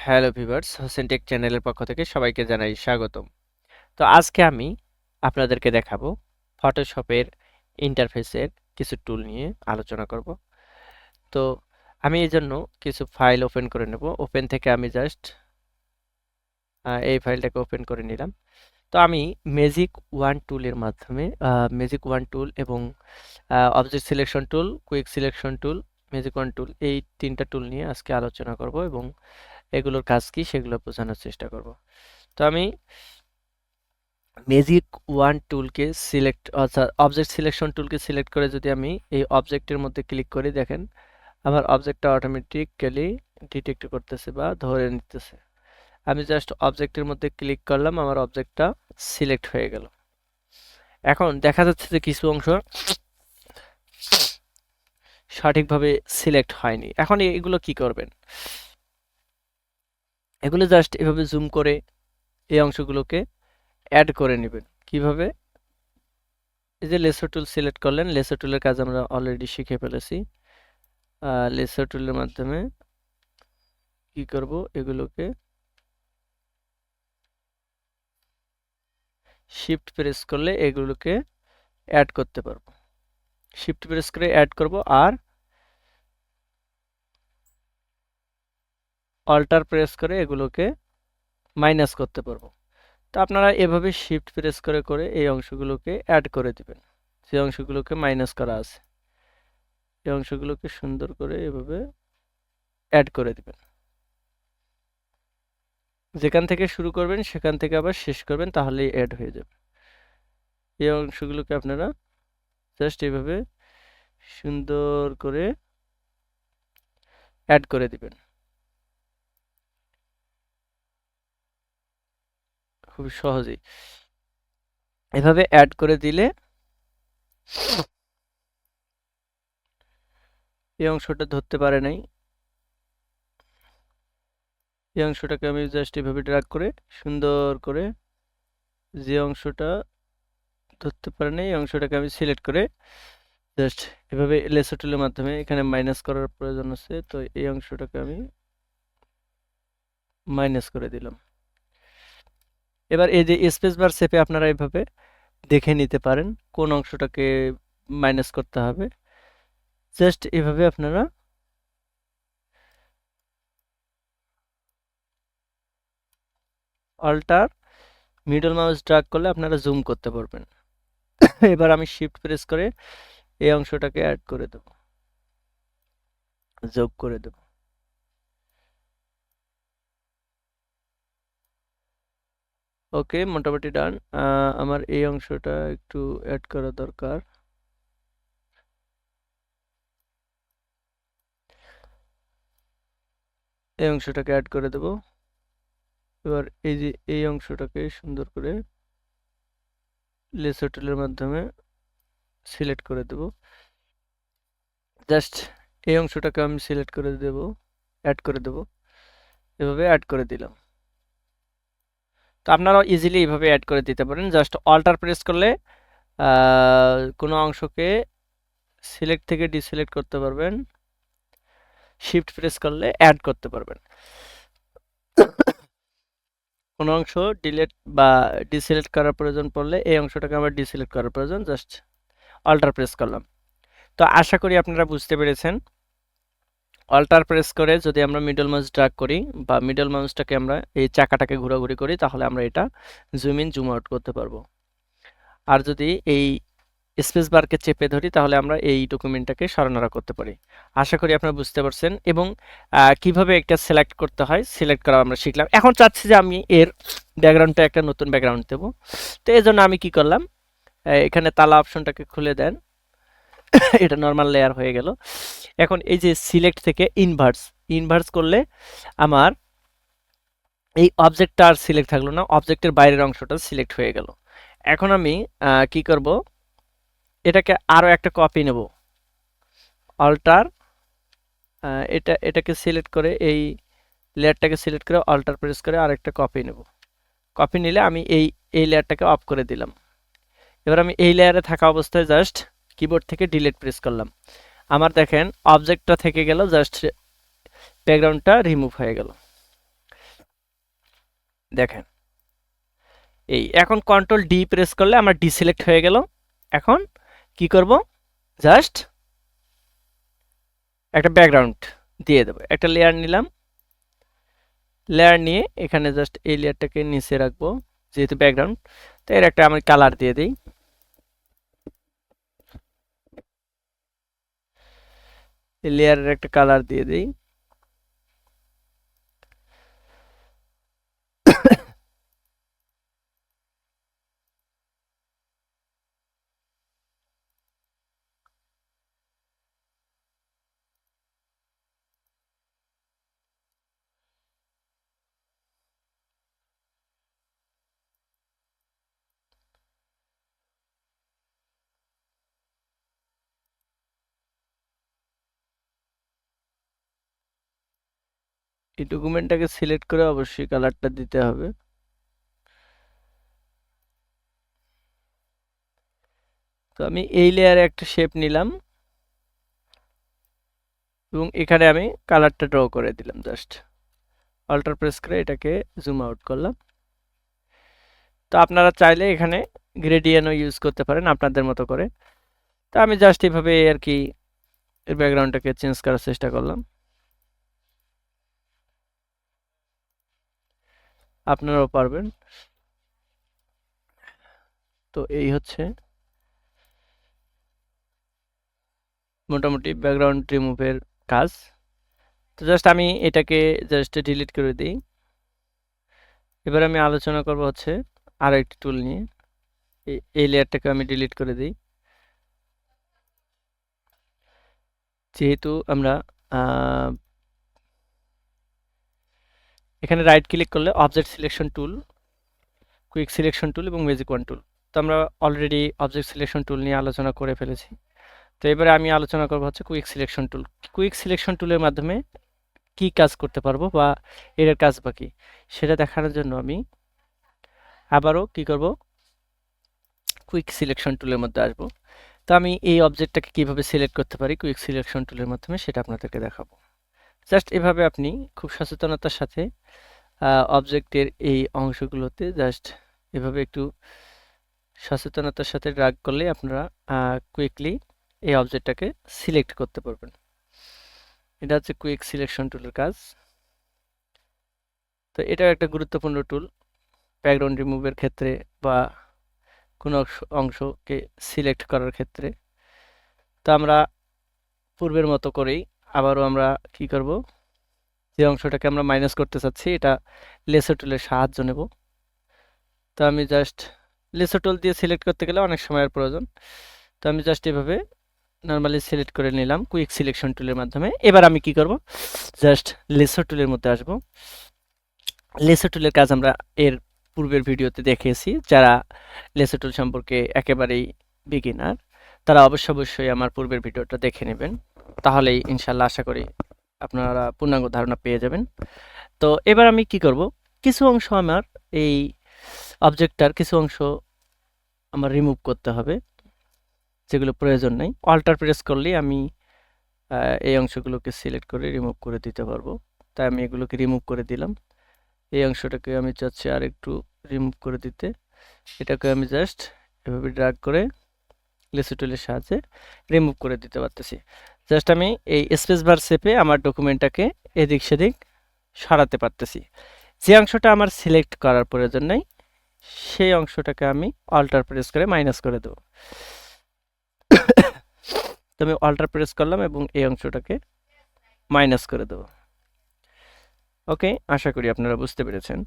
Hello viewers, Hossain take চ্যানেলের পক্ষ থেকে সবাইকে জানাই স্বাগতম। তো আজকে আমি আপনাদেরকে দেখাবো ফটোশপের ইন্টারফেসের কিছু টুল নিয়ে আলোচনা করব। তো আমি এই জন্য কিছু ফাইল ওপেন করে নেব। ওপেন থেকে আমি জাস্ট এই ফাইলটাকে ওপেন করে নিলাম। তো আমি ম্যাজিক ওয়ান টুলের মাধ্যমে ম্যাজিক ওয়ান টুল এবং object selection tool, quick selection tool, magic wand tool এই তিনটা টুল নিয়ে আজকে আলোচনা করব এবং এগুলোর কাজ কি সেগুলো বোঝানোর চেষ্টা করব। তো আমি ম্যাজিক ওয়ান টুলকে সিলেক্ট অর্থাৎ অবজেক্ট সিলেকশন টুলকে সিলেক্ট করে যদি আমি এই অবজেক্টের মধ্যে ক্লিক করি, দেখেন আমার অবজেক্টটা অটোমেটিক্যালি ডিটেক্ট করতেছে বা ধরে নিতেছে। আমি জাস্ট অবজেক্টের মধ্যে ক্লিক করলাম, আমার অবজেক্টটা সিলেক্ট হয়ে গেল। এখন দেখা যাচ্ছে যে কিছু অংশ সঠিকভাবে সিলেক্ট হয়নি। এখন এগুলো কি করবেন? এগুলো জাস্ট এভাবে জুম করে এই অংশগুলোকে অ্যাড করে নেবেন। কিভাবে? এই যে লেসো টুল সিলেক্ট করলেন, লেসো টুলের কাজ আমরা অলরেডি শিখে ফেলেছি। লেসো টুলের মাধ্যমে কি করব, এগুলোকে শিফট প্রেস করলে এগুলোকে অ্যাড করতে পারবো। শিফট প্রেস করে অ্যাড করব আর অল্টার প্রেস করে এগুলোকে মাইনাস করতে পারবো। তো আপনারা এভাবে শিফট প্রেস করে করে এই অংশগুলোকে অ্যাড করে দিবেন। যে অংশগুলোকে মাইনাস করা আছে এই অংশগুলোকে সুন্দর করে এভাবে অ্যাড করে দিবেন। যেখান থেকে শুরু করবেন সেখান থেকে আবার শেষ করবেন, তাহলেই অ্যাড হয়ে যাবে। এই অংশগুলোকে আপনারা জাস্ট এইভাবে সুন্দর করে অ্যাড করে দিবেন, খুব সহজেই। এভাবে অ্যাড করে দিলে এই অংশটা ধরতে পারে নাই, এই অংশটাকে আমি জাস্ট এভাবে ড্র্যাগ করে সুন্দর করে যে অংশটা ধরতে পারে নাই এই অংশটাকে আমি সিলেক্ট করে জাস্ট এভাবে লেসো টুলের মাধ্যমে এখানে মাইনাস করার প্রয়োজন আছে, তো এই অংশটাকে আমি মাইনাস করে দিলাম। এবার এই যে স্পেস বার চেপে আপনারা এইভাবে দেখে নিতে পারেন কোন অংশটাকে মাইনাস করতে হবে। জাস্ট এভাবে আপনারা অল্টার মিডল মাউস ড্র্যাগ করলে আপনারা জুম করতে পারবেন। এবার আমি শিফট প্রেস করে এই অংশটাকে অ্যাড করে দেব, যোগ করে দেব। ওকে, মোটামুটি ডান। আমার এই অংশটা একটু অ্যাড করা দরকার। এই অংশটাকে অ্যাড করে দেব। এবার এই যে এই অংশটাকে সুন্দর করে লেসো টুলের মাধ্যমে সিলেক্ট করে দেব। জাস্ট এই অংশটাকে আমি সিলেক্ট করে দেব, অ্যাড করে দেব। এভাবে অ্যাড করে দিলাম। তো আপনারাও ইজিলি এইভাবে অ্যাড করে দিতে পারেন। জাস্ট অল্টার প্রেস করলে কোনো অংশকে সিলেক্ট থেকে ডিসিলেক্ট করতে পারবেন, শিফট প্রেস করলে অ্যাড করতে পারবেন। কোনো অংশ ডিলিট বা ডিসিলেক্ট করার প্রয়োজন পড়লে এই অংশটাকে আবার ডিসিলেক্ট করার প্রয়োজন, জাস্ট অল্টার প্রেস করলাম। তো আশা করি আপনারা বুঝতে পেরেছেন। অল্টার প্রেস করে যদি আমরা মিডল মাউস ড্র্যাগ করি বা মিডল মাউসটাকে আমরা এই চাকাটাকে ঘোরাঘুরি করি, তাহলে আমরা এটা জুম ইন জুম আউট করতে পারবো। আর যদি এই স্পেস বারকে চেপে ধরি তাহলে আমরা এই ডকুমেন্টটাকে সরানোরা করতে পারি। আশা করি আপনারা বুঝতে পারছেন এবং কিভাবে একটা সিলেক্ট করতে হয় সিলেক্ট করা আমরা শিখলাম। এখন চাচ্ছি যে আমি এর ব্যাকগ্রাউন্ডটা একটা নতুন ব্যাকগ্রাউন্ড দেবো। তো এই জন্য আমি কি করলাম, এখানে তালা অপশনটাকে খুলে দেন। এটা নর্মাল লেয়ার হয়ে গেল। এখন এই যে সিলেক্ট থেকে ইনভার্স, ইনভার্স করলে আমার এই অবজেক্টটা আর সিলেক্ট থাকলো না, অবজেক্টের বাইরের অংশটা সিলেক্ট হয়ে গেল। এখন আমি কি করব, এটাকে আরো একটা কপি নেব। অল্টার এটাকে সিলেক্ট করে এই লেয়ারটাকে সিলেক্ট করে অল্টার প্রেস করে আরেকটা কপি নেব। কপি নিলে আমি এই লেয়ারটাকে অফ করে দিলাম। এবার আমি এই লেয়ারে থাকা অবস্থায় জাস্ট কিবোর্ড থেকে ডিলিট প্রেস করলাম। আমার দেখেন অবজেক্টটা থেকে গেল, জাস্ট ব্যাকগ্রাউন্ডটা রিমুভ হয়ে গেল। দেখেন এই এখন কন্ট্রোল ডি প্রেস করলে আমার ডিসিলেক্ট হয়ে গেল। এখন কি করব, জাস্ট একটা ব্যাকগ্রাউন্ড দিয়ে দেবো। একটা লেয়ার নিলাম, লেয়ার নিয়ে এখানে জাস্ট এই লেয়ারটাকে নিচে রাখবো যেহেতু ব্যাকগ্রাউন্ড, তো এর একটা আমি কালার দিয়ে দিই। এই লেয়ারের একটা কালার দিয়ে দিই। এই ডকুমেন্টটাকে সিলেক্ট করে অবশ্যই কালারটা দিতে হবে। তো আমি এই লেয়ারে একটা শেপ নিলাম এবং এখানে আমি কালারটা ড্র করে দিলাম। জাস্ট অল্টার প্রেস করে এটাকে জুম আউট করলাম। তো আপনারা চাইলে এখানে গ্রেডিয়েন্টও ইউজ করতে পারেন আপনাদের মতো করে। তো আমি জাস্ট এইভাবে আর কি এর ব্যাকগ্রাউন্ডটাকে চেঞ্জ করার চেষ্টা করলাম। আপনারাও পারবেন। তো এই হচ্ছে মোটামুটি ব্যাকগ্রাউন্ড রিমুভের কাজ। তো জাস্ট আমি এটাকে জাস্ট ডিলিট করে দিই। এবার আমি আলোচনা করব হচ্ছে আরো একটি টুল নিয়ে। এই লেয়ারটাকে আমি ডিলিট করে দিই। যেহেতু আমরা এখানে রাইট ক্লিক করলে object selection tool, quick selection টুল এবং ম্যাজিক ওয়ান টুল, তো আমরা অলরেডি অবজেক্ট সিলেকশন টুল নিয়ে আলোচনা করে ফেলেছি। তো এবারে আমি আলোচনা করব হচ্ছে quick selection tool. Quick selection টুলের মাধ্যমে কি কাজ করতে পারবো বা এর কাজ বা কি সেটা দেখানোর জন্য আমি আবারও কি করব, কুইক সিলেকশন টুলের মধ্যে আসব। তো আমি এই অবজেক্টটাকে কিভাবে সিলেক্ট করতে পারি কুইক সিলেকশন টুলের মাধ্যমে সেটা আপনাদেরকে দেখাবো। জাস্ট এভাবে আপনি খুব সচেতনতার সাথে অবজেক্টের এই অংশগুলোতে জাস্ট এভাবে একটু সচেতনতার সাথে ড্র্যাগ করলে আপনারা কুইকলি এই অবজেক্টটাকে সিলেক্ট করতে পারবেন। এটা হচ্ছে কুইক সিলেকশন টুলের কাজ। তো এটাও একটা গুরুত্বপূর্ণ টুল ব্যাকগ্রাউন্ড রিমুভের ক্ষেত্রে বা কোনো অংশকে সিলেক্ট করার ক্ষেত্রে। তো আমরা পূর্বের মতো করেই আবারও আমরা কি করব, যে অংশটাকে আমরা মাইনাস করতে চাচ্ছি এটা লেসো টুলের সাহায্য নেব। তো আমি জাস্ট লেসো টুল দিয়ে সিলেক্ট করতে গেলে অনেক সময়ের প্রয়োজন। তো আমি জাস্ট এভাবে নরমালি সিলেক্ট করে নিলাম কুইক সিলেকশন টুলের মাধ্যমে। এবার আমি কি করব, জাস্ট লেসো টুলের মধ্যে আসব। লেসো টুলের কাজ আমরা এর পূর্বের ভিডিওতে দেখিয়েছি। যারা লেসো টুল সম্পর্কে একেবারেই বিগিনার তারা অবশ্যই আমার পূর্বের ভিডিওটা দেখে নেবেন, তাহলেই ইনশাল্লাহ আশা করি আপনারা পূর্ণাঙ্গ ধারণা পেয়ে যাবেন। তো এবার আমি কি করব, কিছু অংশ আমার এই অবজেক্টটার কিছু অংশ আমার রিমুভ করতে হবে যেগুলো প্রয়োজন নেই। অল্টার প্রেস করলেই আমি এই অংশগুলোকে সিলেক্ট করে রিমুভ করে দিতে পারবো। তাই আমি এগুলোকে রিমুভ করে দিলাম। এই অংশটাকে আমি চাচ্ছি আর একটু রিমুভ করে দিতে। এটাকে আমি জাস্ট এভাবে ড্র্যাগ করে লেসো টুলের সাহায্যে রিমুভ করে দিতে পারতেছি। জাস্ট আমি এই স্পেস বার চেপে আমার ডকুমেন্টটাকে এদিক সেদিক সরাতে পারতেছি। যে অংশটা আমার সিলেক্ট করার প্রয়োজন নেই সেই অংশটাকে আমি অল্টার প্রেস করে মাইনাস করে দেব। তো আমি অল্টার প্রেস করলাম এবং এই অংশটাকে মাইনাস করে দেব। ওকে, আশা করি আপনারা বুঝতে পেরেছেন।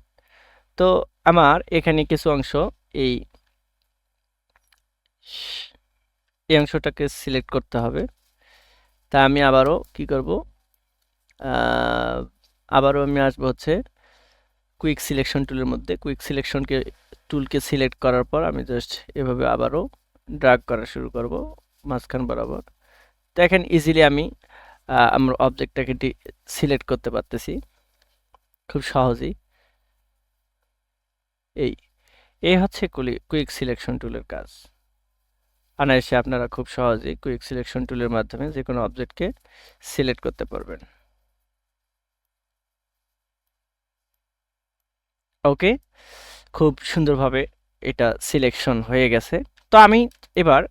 তো আমার এখানে কিছু অংশ এই এই অংশটাকে সিলেক্ট করতে হবে। তা আমি আবারও কি করব, আবারও আমি আসবো হচ্ছে কুইক সিলেকশন টুলের মধ্যে। কুইক সিলেকশনকে টুলকে সিলেক্ট করার পর আমি জাস্ট এভাবে আবারও ড্র্যাগ করা শুরু করব মাঝখান বরাবর। দেখেন ইজিলি আমি আমার অবজেক্টটাকে সিলেক্ট করতে পারতেছি খুব সহজেই। এই এই হচ্ছে কুইক সিলেকশন টুলের কাজ। অনায়াসে আপনারা খুব সহজেই কুইক সিলেকশন টুলের মাধ্যমে যে কোনো অবজেক্টকে সিলেক্ট করতে পারবেন। ওকে, খুব সুন্দরভাবে এটা সিলেকশন হয়ে গেছে। তো আমি এবার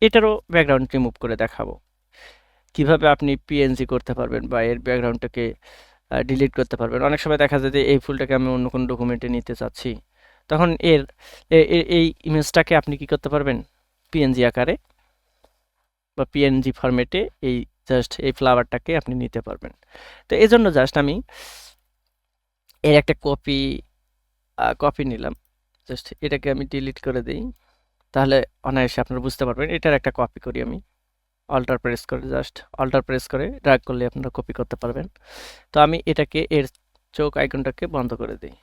এটারও ব্যাকগ্রাউন্ড রিমুভ করে দেখাবো কিভাবে আপনি পিএনজি করতে পারবেন বা এর ব্যাকগ্রাউন্ডটাকে ডিলিট করতে পারবেন। অনেক সময় দেখা যায় যে এই ফুলটাকে আমি অন্য কোনো ডকুমেন্টে নিতে চাচ্ছি, তখন এই ইমেজটাকে আপনি কি করতে পারবেন, পিএনজি আকারে বা পিএনজি ফরম্যাটে এই জাস্ট এই ফ্লাওয়ারটাকে আপনি নিতে পারবেন। তো এই জন্য জাস্ট আমি এর একটা কপি নিলাম, জাস্ট এটাকে আমি ডিলিট করে দিই, তাহলে অনায়াসে আপনারা বুঝতে পারবেন। এটার একটা কপি করি আমি, অল্টার প্রেস করে জাস্ট অল্টার প্রেস করে ড্র্যাগ করলে আপনারা কপি করতে পারবেন। তো আমি এটাকে এর চোখ আইকনটাকে বন্ধ করে দিই।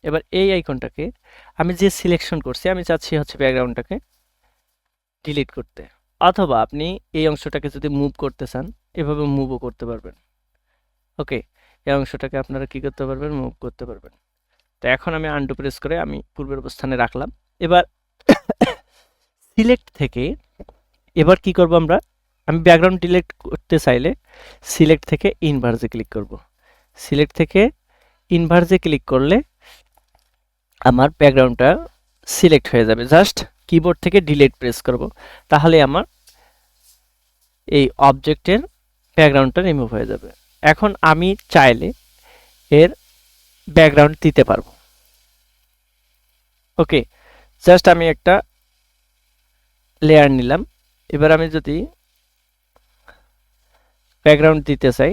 এবার এই আইকনটাকে আমি যে সিলেকশন করছি আমি চাচ্ছি হচ্ছে ব্যাকগ্রাউন্ডটাকে ডিলিট করতে, অথবা আপনি এই অংশটাকে যদি মুভ করতে চান এভাবে মুভও করতে পারবেন। ওকে, এই অংশটাকে আপনারা কি করতে পারবেন, মুভ করতে পারবেন। তো এখন আমি আনডু প্রেস করে আমি পূর্বের অবস্থানে রাখলাম। এবার সিলেক্ট থেকে এবার কি করব আমরা, আমি ব্যাকগ্রাউন্ড ডিলিট করতে চাইলে সিলেক্ট থেকে ইনভার্সে ক্লিক করব। সিলেক্ট থেকে ইনভার্সে ক্লিক করলে আমার ব্যাকগ্রাউন্ডটা সিলেক্ট হয়ে যাবে। জাস্ট কিবোর্ড থেকে ডিলিট প্রেস করব, তাহলে আমার এই অবজেক্টের ব্যাকগ্রাউন্ডটা রিমুভ হয়ে যাবে। এখন আমি চাইলে এর ব্যাকগ্রাউন্ড দিতে পারবো। ওকে, জাস্ট আমি একটা লেয়ার নিলাম। এবার আমি যদি ব্যাকগ্রাউন্ড দিতে চাই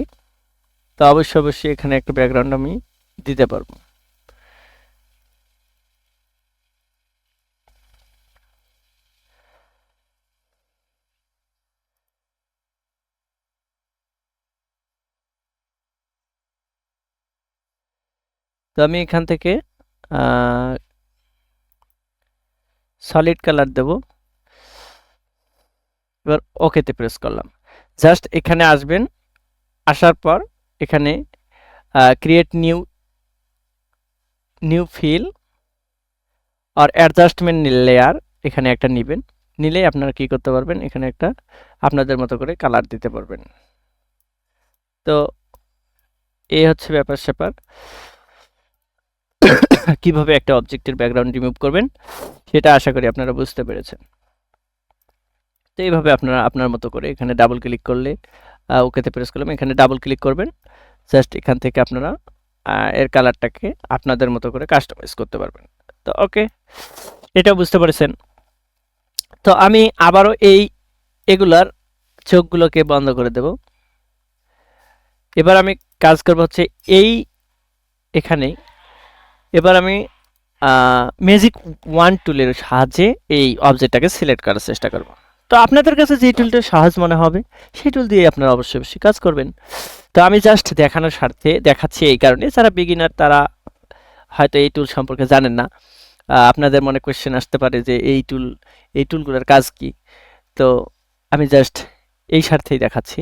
তো অবশ্যই এখানে একটা ব্যাকগ্রাউন্ড আমি দিতে পারবো। তো আমি এখান থেকে সলিড কালার দেব। এবার ওকেতে প্রেস করলাম। জাস্ট এখানে আসবেন, আসার পর এখানে ক্রিয়েট নিউ ফিল আর অ্যাডজাস্টমেন্ট লেয়ার এখানে একটা নেবেন। নিলেই আপনারা কি করতে পারবেন, এখানে একটা আপনাদের মতো করে কালার দিতে পারবেন। তো এই হচ্ছে ব্যাপার স্যাপার, কিভাবে একটা অবজেক্টের ব্যাকগ্রাউন্ড রিমুভ করবেন সেটা আশা করি আপনারা বুঝতে পেরেছেন। তো এইভাবে আপনারা আপনার মতো করে এখানে ডাবল ক্লিক করলে, ওকেতে প্রেস করলাম, এখানে ডাবল ক্লিক করবেন। জাস্ট এখান থেকে আপনারা এর কালারটাকে আপনাদের মতো করে কাস্টমাইজ করতে পারবেন। তো ওকে, এটা বুঝতে পেরেছেন। তো আমি আবারও এগুলার চোখগুলোকে বন্ধ করে দেব। এবার আমি কাজ করব হচ্ছে এখানে এবার আমি ম্যাজিক ওয়ান টুলের সাহায্যে এই অবজেক্টটাকে সিলেক্ট করার চেষ্টা করব। তো আপনাদের কাছে যে টুলটা সহজ মনে হবে সেই টুল দিয়ে আপনারা অবশ্যই কাজ করবেন। তো আমি জাস্ট দেখানোর স্বার্থে দেখাচ্ছি, এই কারণে যারা বিগিনার তারা হয়তো এই টুল সম্পর্কে জানেন না। আপনাদের মনে কোয়েশ্চেন আসতে পারে যে এই টুলগুলোর কাজ কি। তো আমি জাস্ট এই স্বার্থেই দেখাচ্ছি।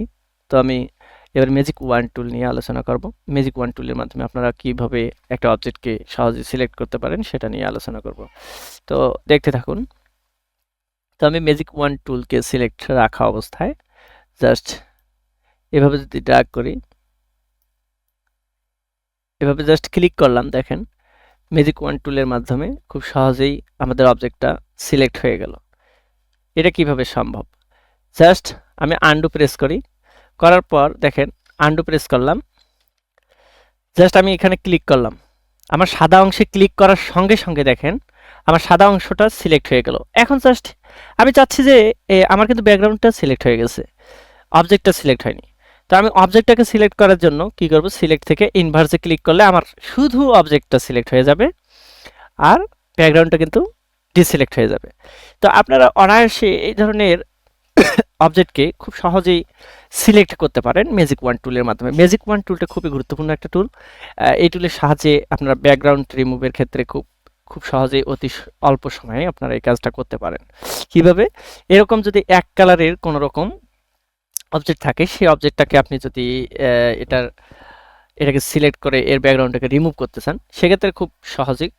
তো আমি এবার ম্যাজিক ওয়ান টুল নিয়ে আলোচনা করব। ম্যাজিক ওয়ান টুলের মাধ্যমে আপনারা কিভাবে একটা অবজেক্টকে সহজে সিলেক্ট করতে পারেন সেটা নিয়ে আলোচনা করব। তো দেখতে থাকুন। তো আমি ম্যাজিক ওয়ান টুলকে সিলেক্ট রাখা অবস্থায় জাস্ট এভাবে যদি ড্র্যাগ করি, এভাবে জাস্ট ক্লিক করলাম, দেখেন ম্যাজিক ওয়ান টুলের মাধ্যমে খুব সহজেই আমাদের অবজেক্টটা সিলেক্ট হয়ে গেল। এটা কিভাবে সম্ভব, জাস্ট আমি আনডু প্রেস করি, করার পর দেখেন আনডু প্রেস করলাম, জাস্ট আমি এখানে ক্লিক করলাম, আমার সাদা অংশে ক্লিক করার সঙ্গে সঙ্গে দেখেন আমার সাদা অংশটা সিলেক্ট হয়ে গেল। এখন জাস্ট আমি চাচ্ছি যে আমার কিন্তু ব্যাকগ্রাউন্ডটা সিলেক্ট হয়ে গেছে, অবজেক্টটা সিলেক্ট হয়নি। তো আমি অবজেক্টটাকে সিলেক্ট করার জন্য কি করব, সিলেক্ট থেকে ইনভার্সে ক্লিক করলে আমার শুধু অবজেক্টটা সিলেক্ট হয়ে যাবে আর ব্যাকগ্রাউন্ডটা কিন্তু ডিসিলেক্ট হয়ে যাবে। তো আপনারা অনায়াসে এই ধরনের অবজেক্টকে খুব সহজেই সিলেক্ট করতে পারেন ম্যাজিক ওয়ান টুলের মাধ্যমে। ম্যাজিক ওয়ান টুলটা খুবই গুরুত্বপূর্ণ একটা টুল। এই টুলের সাহায্যে আপনারা ব্যাকগ্রাউন্ড রিমুভের ক্ষেত্রে খুব সহজেই অতি অল্প সময়ে আপনারা এই কাজটা করতে পারেন। কিভাবে, এরকম যদি এক কালারের কোনো রকম অবজেক্ট থাকে, সেই অবজেক্টটাকে আপনি যদি এটাকে সিলেক্ট করে এর ব্যাকগ্রাউন্ডটাকে রিমুভ করতে চান সেক্ষেত্রে খুব সহজেই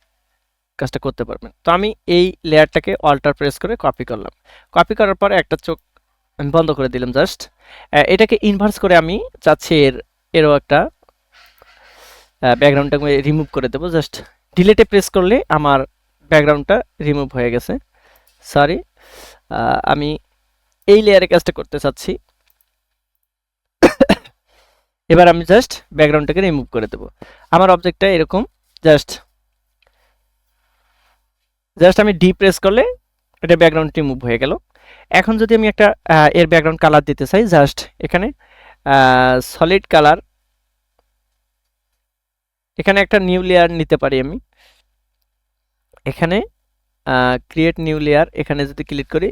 কাজটা করতে পারবেন। তো আমি এই লেয়ারটাকে অল্টার প্রেস করে কপি করলাম। কপি করার পর একটা চোখ আমি বন্ধ করে দিলাম। জাস্ট এটাকে ইনভার্স করে আমি চাচ্ছি এরও একটা ব্যাকগ্রাউন্ডটাকে রিমুভ করে দেবো। জাস্ট ডিলেটে প্রেস করলে আমার ব্যাকগ্রাউন্ডটা রিমুভ হয়ে গেছে। সরি, আমি এই লেয়ারে কাজটা করতে চাচ্ছি। এবার আমি জাস্ট ব্যাকগ্রাউন্ডটাকে রিমুভ করে দেব। আমার অবজেক্টটা এরকম জাস্ট আমি ডি প্রেস করলে এটা ব্যাকগ্রাউন্ড রিমুভ হয়ে গেল। এখন যদি আমি একটা এর ব্যাকগ্রাউন্ড কালার দিতে চাই, জাস্ট এখানে সলিড কালার, এখানে একটা নিউ লেয়ার নিতে পারি আমি। এখানে ক্রিয়েট নিউ লেয়ার, এখানে যদি ক্লিক করি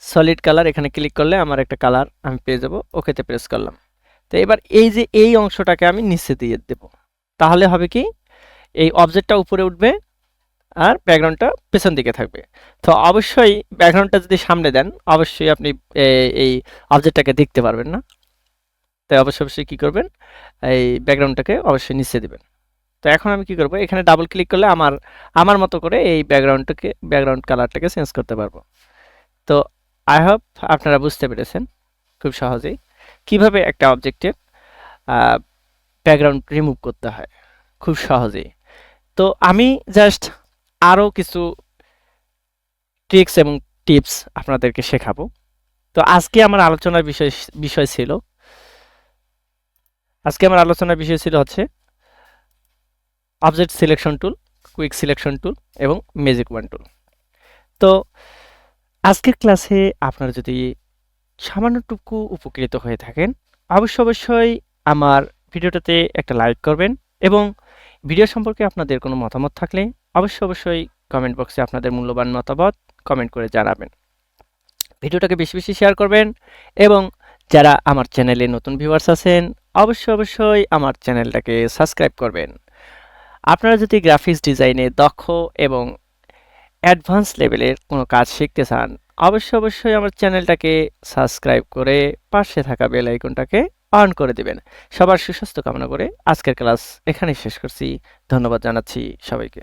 সলিড কালার, এখানে ক্লিক করলে আমার একটা কালার আমি পেয়ে যাব। ওকেতে প্রেস করলাম। তো এবার এই যে এই অংশটাকে আমি নিচে দিয়ে দেব, তাহলে হবে কি এই অবজেক্টটা উপরে উঠবে আর ব্যাকগ্রাউন্ডটা পেছন দিকে থাকবে। তো অবশ্যই ব্যাকগ্রাউন্ডটা যদি সামনে দেন অবশ্যই আপনি এই অবজেক্টটাকে দেখতে পারবেন না। তাই অবশ্যই কি করবেন, এই ব্যাকগ্রাউন্ডটাকে অবশ্যই নিচে দিবেন। তো এখন আমি কি করব, এখানে ডাবল ক্লিক করলে আমার মতো করে এই ব্যাকগ্রাউন্ড কালারটাকে চেঞ্জ করতে পারবো। তো আই হোপ আপনারা বুঝতে পেরেছেন খুব সহজেই কিভাবে একটা অবজেক্টের ব্যাকগ্রাউন্ড রিমুভ করতে হয় খুব সহজেই। তো আমি জাস্ট আরও কিছু ট্রিক্স এবং টিপস আপনাদেরকে শেখাবো। তো আজকে আমার আলোচনার বিষয় ছিল হচ্ছে object selection tool, quick selection টুল এবং ম্যাজিক ওয়ান টুল। তো আজকের ক্লাসে আপনারা যদি সামান্যটুকু উপকৃত হয়ে থাকেন অবশ্যই আমার ভিডিওটাতে একটা লাইক করবেন এবং ভিডিও সম্পর্কে আপনাদের কোনো মতামত থাকলে অবশ্যই কমেন্ট বক্সে আপনাদের মূল্যবান মতামত কমেন্ট করে জানাবেন। ভিডিওটাকে বেশি শেয়ার করবেন এবং যারা আমার চ্যানেলে নতুন ভিউয়ার্স আছেন অবশ্যই আমার চ্যানেলটাকে সাবস্ক্রাইব করবেন। আপনারা যদি গ্রাফিক্স ডিজাইনে দক্ষ এবং অ্যাডভান্স লেভেলের কোনো কাজ শিখতে চান অবশ্যই আমার চ্যানেলটাকে সাবস্ক্রাইব করে পাশে থাকা বেল আইকনটাকে অন করে দিবেন। সবার সুস্বাস্থ্য কামনা করে আজকের ক্লাস এখানেই শেষ করছি। ধন্যবাদ জানাচ্ছি সবাইকে।